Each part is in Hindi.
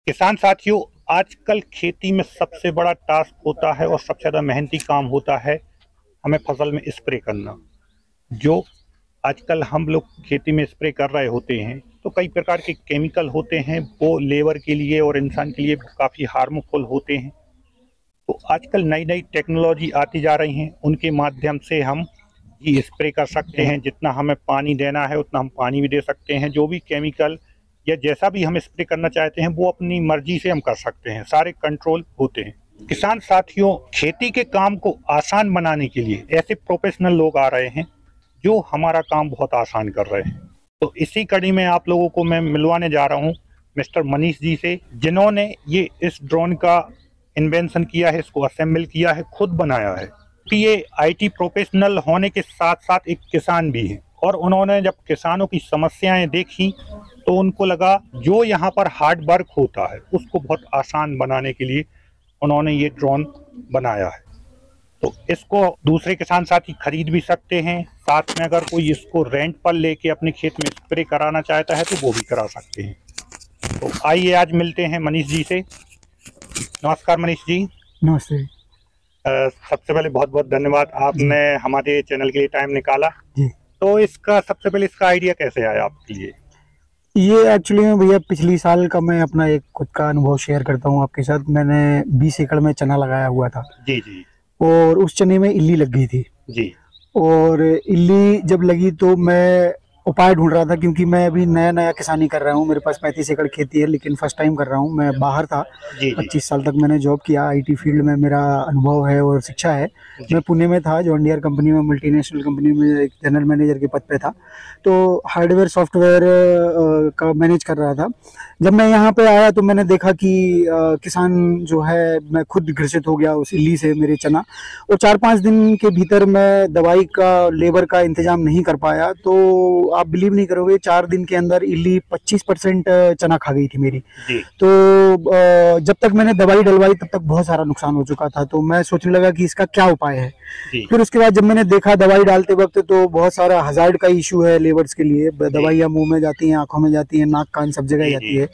किसान साथियों, आजकल खेती में सबसे बड़ा टास्क होता है और सबसे ज़्यादा मेहनती काम होता है हमें फसल में स्प्रे करना। जो आजकल हम लोग खेती में स्प्रे कर रहे होते हैं तो कई प्रकार के केमिकल होते हैं, वो लेबर के लिए और इंसान के लिए काफ़ी हार्मफुल होते हैं। तो आजकल नई नई टेक्नोलॉजी आती जा रही हैं, उनके माध्यम से हम ये स्प्रे कर सकते हैं। जितना हमें पानी देना है उतना हम पानी भी दे सकते हैं। जो भी केमिकल या जैसा भी हम स्प्रे करना चाहते हैं वो अपनी मर्जी से हम कर सकते हैं, सारे कंट्रोल होते हैं। किसान साथियों, खेती के काम को आसान बनाने के लिए ऐसे प्रोफेशनल लोग आ रहे हैं जो हमारा काम बहुत आसान कर रहे हैं। तो इसी कड़ी में आप लोगों को मैं मिलवाने जा रहा हूँ मिस्टर मनीष जी से, जिन्होंने ये इस ड्रोन का इन्वेंशन किया है, इसको असेंबल किया है, खुद बनाया है। कि ये आईटी प्रोफेशनल होने के साथ साथ एक किसान भी हैं और उन्होंने जब किसानों की समस्याएं देखी तो उनको लगा जो यहाँ पर हार्ड वर्क होता है उसको बहुत आसान बनाने के लिए उन्होंने ये ड्रोन बनाया है। तो इसको दूसरे किसान साथी खरीद भी सकते हैं, साथ में अगर कोई इसको रेंट पर लेके अपने खेत में स्प्रे कराना चाहता है तो वो भी करा सकते हैं। तो आइए आज मिलते हैं मनीष जी से। नमस्कार मनीष जी। नमस्ते सबसे पहले बहुत बहुत धन्यवाद, आपने हमारे चैनल के लिए टाइम निकाला जी। तो इसका सबसे पहले इसका आइडिया कैसे आया आपके लिए? ये एक्चुअली में भैया पिछली साल का मैं अपना एक खुद का अनुभव शेयर करता हूँ आपके साथ। मैंने 20 एकड़ में चना लगाया हुआ था जी जी। और उस चने में इल्ली लग गई थी जी। और इल्ली जब लगी तो मैं उपाय ढूंढ रहा था, क्योंकि मैं अभी नया नया किसानी कर रहा हूँ। मेरे पास 35 एकड़ खेती है लेकिन फर्स्ट टाइम कर रहा हूँ। मैं बाहर था, जी जी। 25 साल तक मैंने जॉब किया, आईटी फील्ड में मेरा अनुभव है और शिक्षा है। मैं पुणे में था, जॉन डियर कंपनी में, मल्टीनेशनल कंपनी में एक जनरल मैनेजर के पद पे था। तो हार्डवेयर सॉफ्टवेयर का मैनेज कर रहा था। जब मैं यहाँ पे आया तो मैंने देखा कि किसान जो है, मैं खुद ग्रसित हो गया उस इल्ली से, मेरे चना। और 4-5 दिन के भीतर मैं दवाई का, लेबर का इंतजाम नहीं कर पाया तो आप बिलीव नहीं करोगे, 4 दिन के अंदर इल्ली 25% चना खा गई थी मेरी। तो जब तक मैंने दवाई डलवाई तब तक बहुत सारा नुकसान हो चुका था। तो मैं सोचने लगा कि इसका क्या उपाय है। फिर उसके बाद जब मैंने देखा दवाई डालते वक्त तो बहुत सारा हजार्ड का इशू है लेबर्स के लिए। दवाइयाँ मुंह में जाती हैं, आंखों में जाती हैं, नाक कान सब जगह जाती है।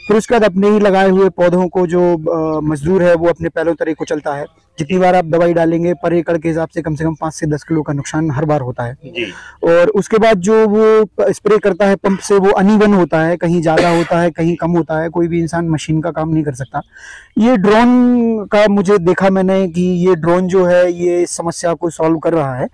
फिर उसके बाद अपने ही लगाए हुए पौधों को जो मजदूर है वो अपने पैरों तले को चलता है। जितनी बार आप दवाई डालेंगे पर एकड़ के हिसाब से कम 5 से 10 किलो का नुकसान हर बार होता है। और उसके बाद जो वो स्प्रे करता है पंप से, वो अनइवन होता है, कहीं ज़्यादा होता है कहीं कम होता है। कोई भी इंसान मशीन का काम नहीं कर सकता। ये ड्रोन का मुझे देखा मैंने कि ये ड्रोन जो है ये इस समस्या को सॉल्व कर रहा है।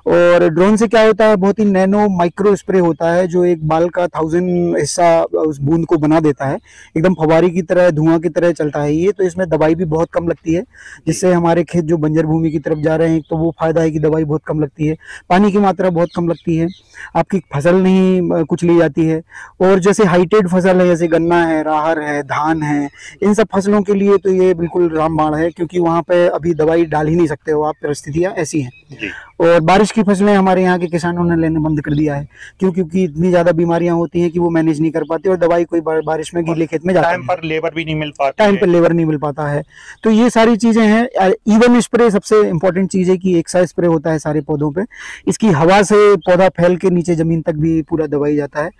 और ड्रोन से क्या होता है, बहुत ही नैनो माइक्रो स्प्रे होता है जो एक बाल का 1000 हिस्सा उस बूंद को बना देता है। एकदम फवारी की तरह, धुआं की तरह चलता है ये। तो इसमें दवाई भी बहुत कम लगती है, जिससे हमारे खेत जो बंजर भूमि की तरफ जा रहे हैं तो वो फायदा है कि दवाई बहुत कम लगती है, पानी की मात्रा बहुत कम लगती है, आपकी फसल नहीं कुछ ली जाती है। और जैसे हाइटेड फसल है, जैसे गन्ना है, राहर है, धान है, इन सब फसलों के लिए तो ये बिल्कुल रामबाण है, क्योंकि वहाँ पे अभी दवाई डाल ही नहीं सकते हो आप, परिस्थितियाँ ऐसी हैं। और बारिश की फसलें हमारे यहाँ के किसानों ने लेने बंद कर दिया है, क्योंकि इतनी ज़्यादा बीमारियाँ होती हैं कि वो मैनेज नहीं कर पाते और दवाई कोई बारिश में गीले खेत में जाता है, टाइम पर लेबर भी नहीं मिल पाता, टाइम पर लेबर नहीं मिल पाता है। तो ये सारी चीज़ें हैं। इवन स्प्रे सबसे इम्पोर्टेंट चीज़ है कि एक सा स्प्रे होता है सारे पौधों पे। इसकी हवा से पौधा फैल के नीचे ज़मीन तक भी पूरा दवाई जाता है।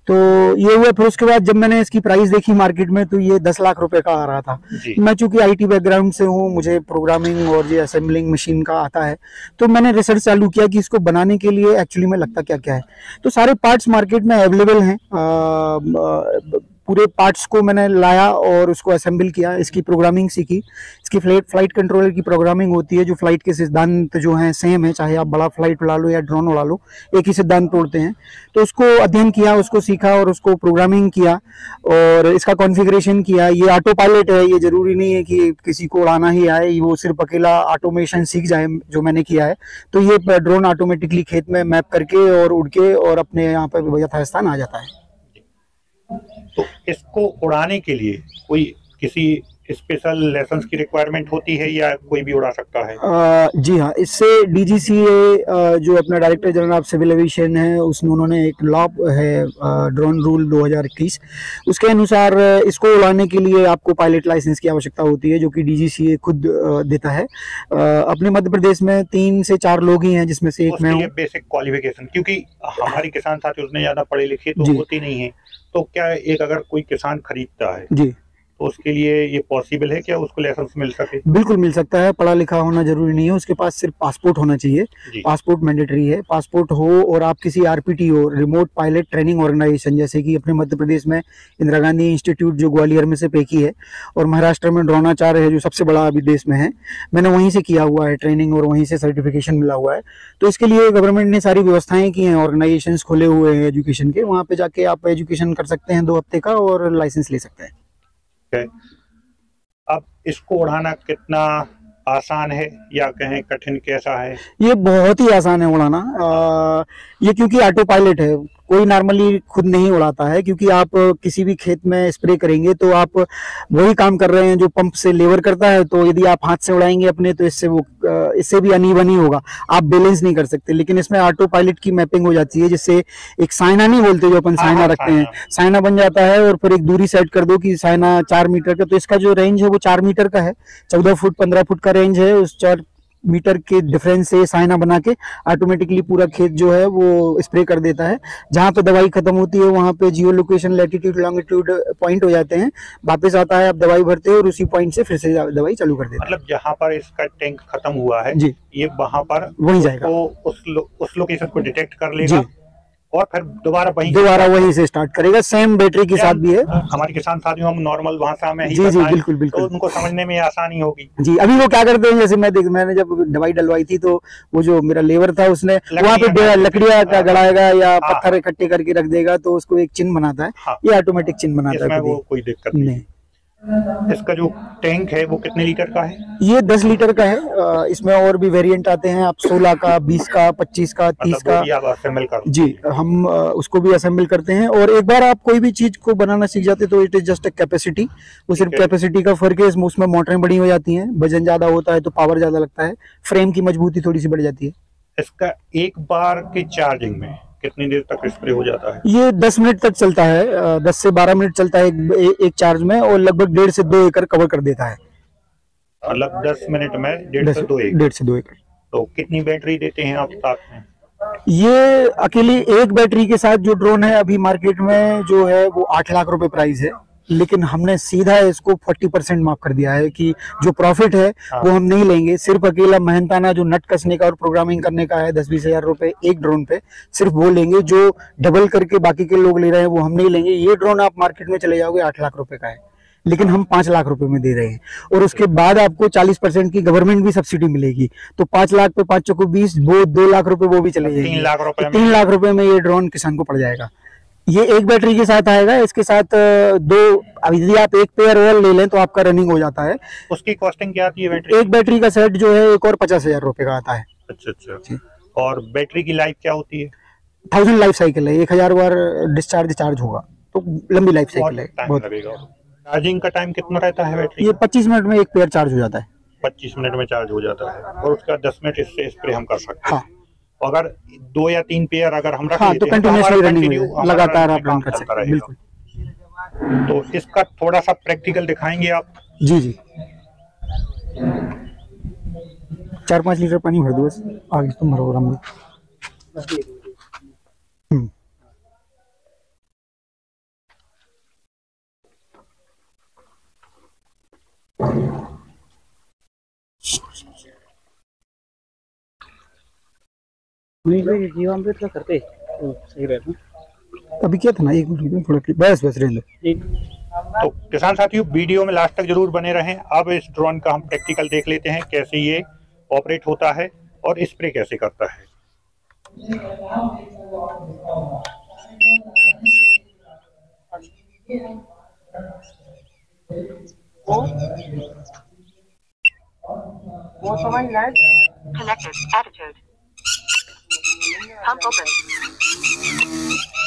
तो ये हुआ। फिर उसके बाद जब मैंने इसकी प्राइस देखी मार्केट में तो ये 10 लाख रुपए का आ रहा था। मैं चूंकि आईटी बैकग्राउंड से हूँ, मुझे प्रोग्रामिंग और ये असेंबलिंग मशीन का आता है, तो मैंने रिसर्च चालू किया कि इसको बनाने के लिए एक्चुअली में लगता क्या क्या है। तो सारे पार्ट्स मार्केट में अवेलेबल हैं। पूरे पार्ट्स को मैंने लाया और उसको असेंबल किया, इसकी प्रोग्रामिंग सीखी। इसकी फ्लाइट कंट्रोलर की प्रोग्रामिंग होती है, जो फ्लाइट के सिद्धांत जो हैं सेम है, चाहे आप बड़ा फ्लाइट उड़ा लो या ड्रोन उड़ा लो, एक ही सिद्धांत तोड़ते हैं। तो उसको अध्ययन किया, उसको सीखा और उसको प्रोग्रामिंग किया और इसका कॉन्फ़िगरेशन किया। ये ऑटो पायलट है, ये ज़रूरी नहीं है कि किसी को उड़ाना ही आए, वो सिर्फ अकेला ऑटोमेशन सीख जाए जो मैंने किया है। तो ये ड्रोन ऑटोमेटिकली खेत में मैप करके और उड़ के और अपने यहाँ पर यथास्थान आ जाता है। तो इसको उड़ाने के लिए कोई किसी स्पेशल लाइसेंस की रिक्वायरमेंट होती है या कोई भी उड़ा सकता है? जी हाँ, इससे डीजीसीए जो अपना director general of civil aviation है, उसने उन्होंने एक लॉ है, ड्रोन रूल 2021, उसके अनुसार इसको उड़ाने के लिए आपको पायलट लाइसेंस की आवश्यकता होती है, जो कि डीजीसीए खुद देता है। अपने मध्य प्रदेश में 3 से 4 लोग ही हैं, जिसमें से एक मैं हूँ। बेसिक क्वालिफिकेशन, क्योंकि हमारे किसान साथी उतने ज्यादा पढ़े लिखे तो होते नहीं है, तो क्या एक अगर कोई किसान खरीदता है जी तो उसके लिए ये पॉसिबल है क्या उसको लाइसेंस मिल सके? बिल्कुल मिल सकता है, पढ़ा लिखा होना जरूरी नहीं है, उसके पास सिर्फ पासपोर्ट होना चाहिए। जी। पासपोर्ट मैंडेटरी है, पासपोर्ट हो और आप किसी आरपीटी हो, रिमोट पायलट ट्रेनिंग ऑर्गेनाइजेशन, जैसे कि अपने मध्य प्रदेश में इंदिरा गांधी इंस्टीट्यूट जो ग्वालियर में से पैकी है, और महाराष्ट्र में द्रोणाचार्य है जो सबसे बड़ा अभी देश में है, मैंने वहीं से किया हुआ है ट्रेनिंग और वहीं से सर्टिफिकेशन मिला हुआ है। तो इसके लिए गवर्नमेंट ने सारी व्यवस्थाएं की हैं, ऑर्गेनाइजेशंस खोले हुए हैं एजुकेशन के, वहाँ पे जाके आप एजुकेशन कर सकते हैं 2 हफ्ते का और लाइसेंस ले सकते हैं। अब इसको उड़ाना कितना आसान है या कहें कठिन, कैसा है? ये बहुत ही आसान है उड़ाना। ये क्योंकि ऑटो पायलट है, कोई नॉर्मली खुद नहीं उड़ाता है, क्योंकि आप किसी भी खेत में स्प्रे करेंगे तो आप वही काम कर रहे हैं जो पंप से लेवर करता है। तो यदि आप हाथ से उड़ाएंगे अपने, तो इससे भी अनइवन ही होगा, आप बैलेंस नहीं कर सकते। लेकिन इसमें ऑटो पायलट की मैपिंग हो जाती है, जिससे एक साइना नहीं बोलते जो अपन साइना रखते हैं, साइना बन जाता है, और फिर एक दूरी सेट कर दो कि साइना 4 मीटर का। तो इसका जो रेंज है वो 4 मीटर का है, 14 फुट 15 फुट का रेंज है। उस 4 मीटर के डिफरेंस से साइना बना के ऑटोमेटिकली पूरा खेत जो है वो स्प्रे कर देता है। जहां पे दवाई खत्म होती है वहां पे जियो लोकेशन, लैटिट्यूड, लॉन्गिट्यूड पॉइंट हो जाते हैं, वापस आता है, आप दवाई भरते हो और उसी पॉइंट से फिर से दवाई चालू कर देते हैं। मतलब जहां पर इसका टैंक खत्म हुआ है जी, ये वहां पर वहीं जाएगा, उस लोकेशन को डिटेक्ट कर लेगा और फिर दोबारा वहीं से स्टार्ट करेगा। सेम बैटरी के साथ भी है। हमारे किसान साथियों हम नॉर्मल भाषा में ही जी बिल्कुल बिल्कुल, तो उनको समझने में आसानी होगी। जी, अभी वो क्या करते हैं, जैसे मैंने जब दवाई डलवाई थी तो वो जो मेरा लेबर था उसने वहाँ पे लकड़ियाँ का गड़ाएगा या पत्थर इकट्ठे करके रख देगा, तो उसको एक चिन्ह बनाता है। ये ऑटोमेटिक चिन्ह बनाता है, वो कोई दिक्कत नहीं। इसका जो टैंक है वो कितने लीटर का है? ये 10 लीटर का है। इसमें और भी वेरिएंट आते हैं, आप 16 का, 20 का, 25 का, 30 का असेंबल कर। जी, हम उसको भी असेंबल करते हैं। और एक बार आप कोई भी चीज को बनाना सीख जाते तो it is just a capacity, वो सिर्फ कैपेसिटी का फर्क है। उसमें मोटरें बड़ी हो जाती हैं, वजन ज्यादा होता है तो पावर ज्यादा लगता है, फ्रेम की मजबूती थोड़ी सी बढ़ जाती है। इसका एक बार की चार्जिंग में कितनी देर तक स्प्रे हो जाता है? ये 10 मिनट तक चलता है, 10 से 12 मिनट चलता है एक चार्ज में, और लगभग 1.5 से 2 एकड़ कवर कर देता है। मतलब 10 मिनट में 1.5 से 2 एकड़। 1.5 से 2 एकड़। तो कितनी बैटरी देते हैं आप साथ में? ये अकेली एक बैटरी के साथ जो ड्रोन है अभी मार्केट में जो है वो 8 लाख रुपए प्राइस है, लेकिन हमने सीधा इसको 40% माफ कर दिया है कि जो प्रॉफिट है वो हम नहीं लेंगे। सिर्फ अकेला मेहनताना जो नट कसने का और प्रोग्रामिंग करने का है 10-20 हजार रुपए एक ड्रोन पे, सिर्फ वो लेंगे। जो डबल करके बाकी के लोग ले रहे हैं वो हम नहीं लेंगे। ये ड्रोन आप मार्केट में चले जाओगे 8 लाख रुपए का है, लेकिन हम 5 लाख रुपए में दे रहे हैं, और उसके बाद आपको 40% की गवर्नमेंट भी सब्सिडी मिलेगी। तो 5 लाख पे 5 चौको 20, वो 2 लाख रुपए वो भी चले जाएंगे। 3 लाख रुपए में ये ड्रोन किसान को पड़ जाएगा। ये एक बैटरी के साथ आएगा, इसके साथ 2, यदि आप एक पेयर और ले लें तो आपका रनिंग हो जाता है। उसकी कॉस्टिंग क्या आती है बैटरी? एक बैटरी का सेट जो है एक और 50,000 रुपए का आता है। अच्छा। और बैटरी की लाइफ क्या होती है? 1000 लाइफ साइकिल है, 1000 बार चार्ज होगा, तो लंबी लाइफ साइकिल है। बहुत लगेगा। चार्जिंग का टाइम कितना रहता है बैटरी? ये 25 मिनट में एक पेयर चार्ज हो जाता है। 25 मिनट में चार्ज हो जाता है, और उसका 10 मिनट इससे स्प्रे हम कर सकते हैं। हाँ। अगर 2 या 3 पेयर अगर हम रख तो कंटिन्यूअसली रनिंग लगातार आप रन कर सकते हैं। बिल्कुल। तो इसका थोड़ा सा प्रैक्टिकल दिखाएंगे आप? जी 4-5 लीटर पानी भर दो बस, आगे तुम भरो आराम से। जीवामृत का करते तो सही रहता। अभी क्या था ना, 1 मिनट थोड़ा बस रहने दो। तो किसान साथियों वीडियो में लास्ट तक जरूर बने रहें। अब इस ड्रोन का हम प्रैक्टिकल देख लेते हैं, कैसे ये ऑपरेट होता है और स्प्रे कैसे करता है।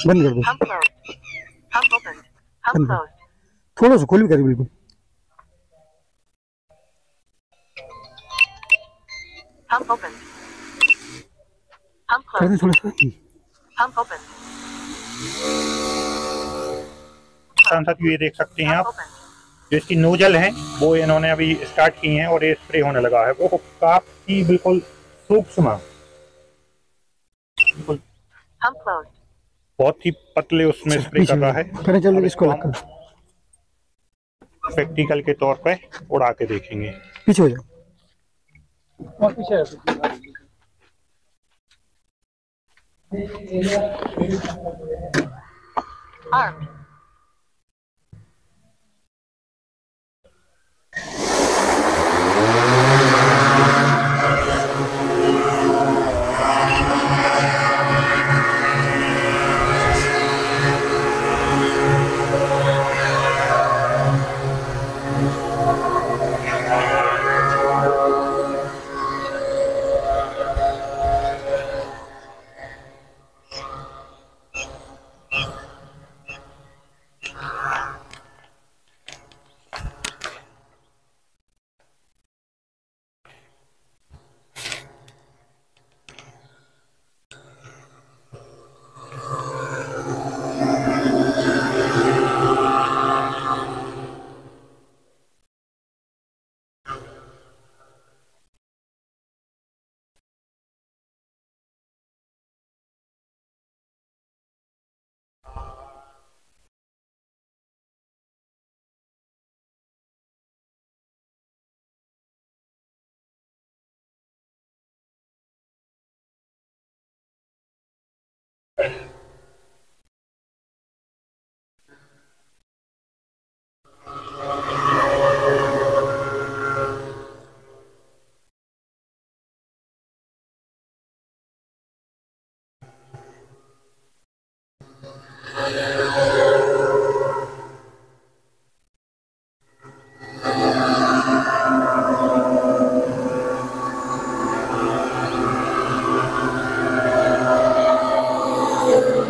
बंद कर दो, थोड़ा सा खोल भी करें। बिल्कुल कर दे थोड़ा सा। साथियों ये देख सकते हैं आप, जो इसकी नोजल है वो इन्होंने अभी स्टार्ट की हैं और ये स्प्रे होने लगा है। वो काफी बिल्कुल सूक्ष्म, बिल्कुल बहुत ही पतले उसमें स्प्रे कर रहा है। चलो इसको लग कर प्रैक्टिकल के तौर पे उड़ा के देखेंगे। पीछे हो जाओ। और पीछे हाँ।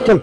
चल।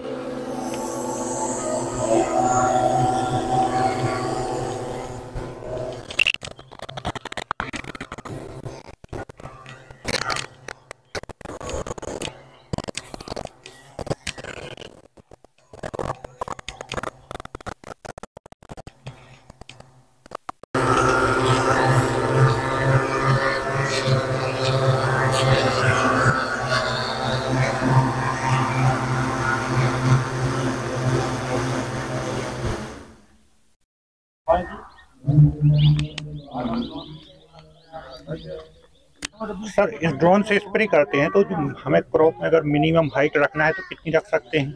सर इस ड्रोन से स्प्रे करते हैं तो जो हमें क्रॉप में अगर मिनिमम हाइट रखना है तो कितनी रख सकते हैं?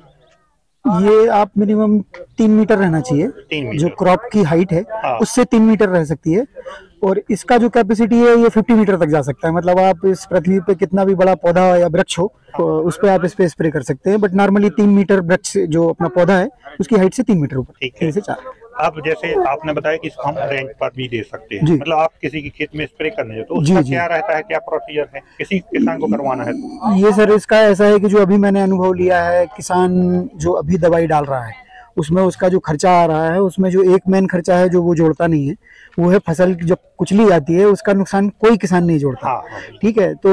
ये आप मिनिमम 3 मीटर रहना चाहिए। 3 मीटर जो क्रॉप की हाइट है हाँ। उससे 3 मीटर रह सकती है। और इसका जो कैपेसिटी है ये 50 मीटर तक जा सकता है। मतलब आप इस पृथ्वी पे कितना भी बड़ा पौधा या वृक्ष हो तो उस पे आप इस पे स्प्रे कर सकते हैं। बट नॉर्मली 3 मीटर वृक्ष जो अपना पौधा है उसकी हाइट से 3 मीटर ऊपर, ठीक है। 3 से 4। अब जैसे आपने बताया कि इसको हम रेंट पर भी दे सकते हैं, जी। मतलब आप किसी के खेत में स्प्रे करने जाए तो जी, उसका जी। क्या रहता है, क्या प्रोसीजर है, किसी किसान को करवाना है तो? ये सर इसका ऐसा है कि जो अभी मैंने अनुभव लिया है, किसान जो अभी दवाई डाल रहा है उसमें उसका जो खर्चा आ रहा है उसमें जो एक मेन खर्चा है जो वो जोड़ता नहीं है, वो है फसल जब कुचली जाती है उसका नुकसान कोई किसान नहीं जोड़ता। हाँ, ठीक है, तो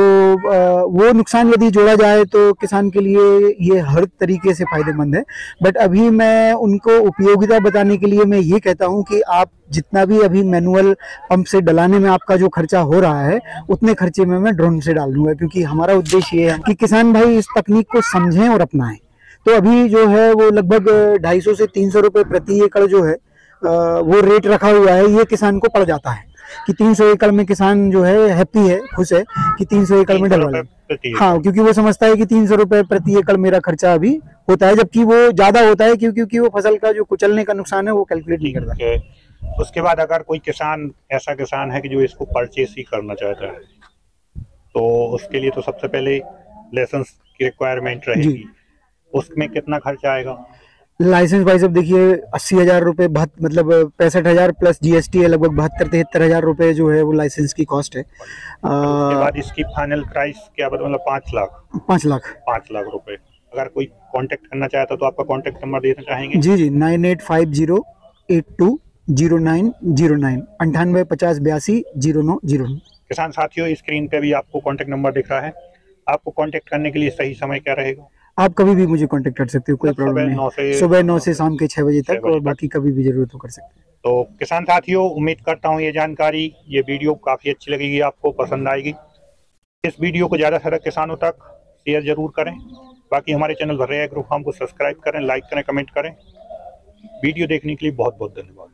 वो नुकसान यदि जोड़ा जाए तो किसान के लिए ये हर तरीके से फायदेमंद है। बट अभी मैं उनको उपयोगिता बताने के लिए मैं ये कहता हूँ कि आप जितना भी अभी मैनुअल पंप से डलाने में आपका जो खर्चा हो रहा है उतने खर्चे में मैं ड्रोन से डाल दूंगा, क्योंकि हमारा उद्देश्य ये है कि किसान भाई इस तकनीक को समझें और अपनाएं। तो अभी जो है वो लगभग 250 से 300 रुपए प्रति एकड़ जो है वो रेट रखा हुआ है। ये किसान को पड़ जाता है कि 300 एकड़ में किसान जो है हैप्पी है, खुश है कि 300 एकड़ में डलवा ले। हाँ, क्योंकि वो समझता है कि 300 रुपए प्रति एकड़ मेरा खर्चा अभी होता है, जबकि वो ज्यादा होता है क्योंकि वो फसल का जो कुचलने का नुकसान है वो कैलकुलेट नहीं करता। उसके बाद अगर कोई किसान ऐसा किसान है कि जो इसको परचेस ही करना चाहता है तो उसके लिए तो सबसे पहले लाइसेंस की रिक्वायरमेंट रहेगी, उसमें कितना खर्चा आएगा? लाइसेंस भाई साहब देखिए 80,000 रुपए, मतलब 65,000 प्लस जीएसटी है, लगभग 72-73,000 रुपए जो है वो लाइसेंस की कॉस्ट है। उसके बाद इसकी फाइनल प्राइस क्या बता, मतलब 5 लाख 5 लाख 5 लाख रुपए। अगर कोई कांटेक्ट करना चाहता तो आपका कांटेक्ट नंबर देना चाहेंगे? जी जी 9850820909 9850820909। किसान साथियों, स्क्रीन पे भी आपको कांटेक्ट नंबर दिख रहा है। आपको कांटेक्ट करने के लिए सही समय क्या रहेगा? आप कभी भी मुझे कांटेक्ट कर सकते हो, कोई प्रॉब्लम नहीं। सुबह 9 से शाम के 6 बजे तक, और बाकी कभी भी जरूरत हो कर सकते हैं। तो किसान साथियों, उम्मीद करता हूँ ये जानकारी, ये वीडियो काफ़ी अच्छी लगेगी, आपको पसंद आएगी। इस वीडियो को ज़्यादा से ज़्यादा किसानों तक शेयर जरूर करें। बाकी हमारे चैनल भर्रे एग्रो फार्म को सब्सक्राइब करें, लाइक करें, कमेंट करें। वीडियो देखने के लिए बहुत बहुत धन्यवाद।